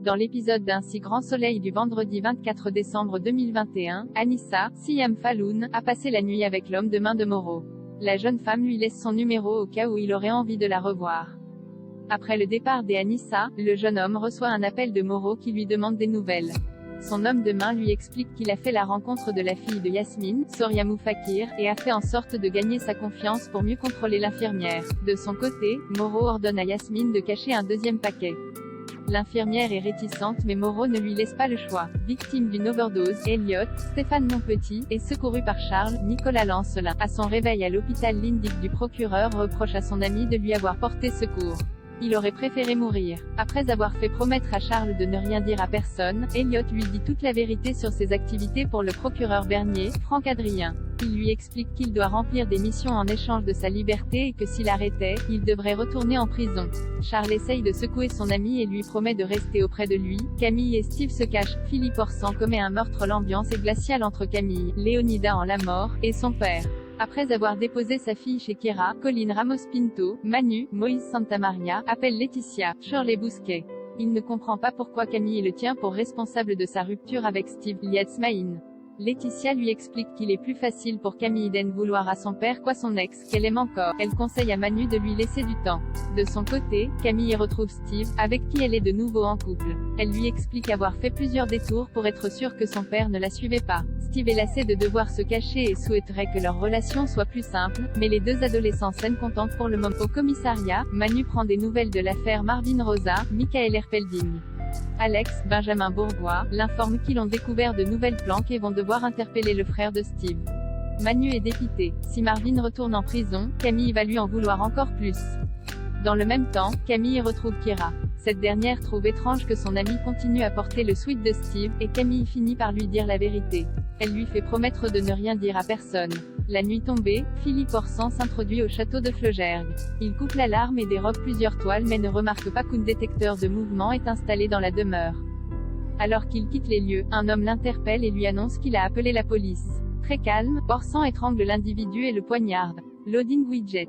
Dans l'épisode d'Un si grand soleil du vendredi 24 décembre 2021, Anissa, Siam Falloun, a passé la nuit avec l'homme de main de Mauro. La jeune femme lui laisse son numéro au cas où il aurait envie de la revoir. Après le départ d'Anissa, le jeune homme reçoit un appel de Mauro qui lui demande des nouvelles. Son homme de main lui explique qu'il a fait la rencontre de la fille de Yasmine, Soria Moufakir, et a fait en sorte de gagner sa confiance pour mieux contrôler l'infirmière. De son côté, Mauro ordonne à Yasmine de cacher un deuxième paquet. L'infirmière est réticente mais Mauro ne lui laisse pas le choix. Victime d'une overdose, Elliot, Stéphane Monpetit, est secouru par Charles, Nicolas Lancelin. À son réveil à l'hôpital, l'indique du procureur reproche à son ami de lui avoir porté secours. Il aurait préféré mourir. Après avoir fait promettre à Charles de ne rien dire à personne, Elliot lui dit toute la vérité sur ses activités pour le procureur Bernier, Franck Adrien. Il lui explique qu'il doit remplir des missions en échange de sa liberté et que s'il arrêtait, il devrait retourner en prison. Charles essaye de secouer son ami et lui promet de rester auprès de lui. Camille et Steve se cachent. Philippe Orsan commet un meurtre. L'ambiance est glaciale entre Camille, Léonida en la mort, et son père. Après avoir déposé sa fille chez Kira, Colline Ramos-Pinto, Manu, Moïse Santamaria, appelle Laetitia, Shirley Bousquet. Il ne comprend pas pourquoi Camille le tient pour responsable de sa rupture avec Steve, Liatsmaïn. Laetitia lui explique qu'il est plus facile pour Camille d'en vouloir à son père qu'à son ex, qu'elle aime encore. Elle conseille à Manu de lui laisser du temps. De son côté, Camille retrouve Steve, avec qui elle est de nouveau en couple. Elle lui explique avoir fait plusieurs détours pour être sûre que son père ne la suivait pas. Steve est lassé de devoir se cacher et souhaiterait que leur relation soit plus simple, mais les deux adolescents s'aiment contentes pour le moment. Au commissariat, Manu prend des nouvelles de l'affaire Marvin Rosa, Michael Erpelding. Alex, Benjamin Bourgois, l'informe qu'ils ont découvert de nouvelles planques et vont devoir interpeller le frère de Steve. Manu est dépité. Si Marvin retourne en prison, Camille va lui en vouloir encore plus. Dans le même temps, Camille retrouve Kira. Cette dernière trouve étrange que son ami continue à porter le sweat de Steve, et Camille finit par lui dire la vérité. Elle lui fait promettre de ne rien dire à personne. La nuit tombée, Philippe Orsan s'introduit au château de Fleugergues. Il coupe l'alarme et dérobe plusieurs toiles mais ne remarque pas qu'un détecteur de mouvement est installé dans la demeure. Alors qu'il quitte les lieux, un homme l'interpelle et lui annonce qu'il a appelé la police. Très calme, Orsan étrangle l'individu et le poignarde. Loading widget.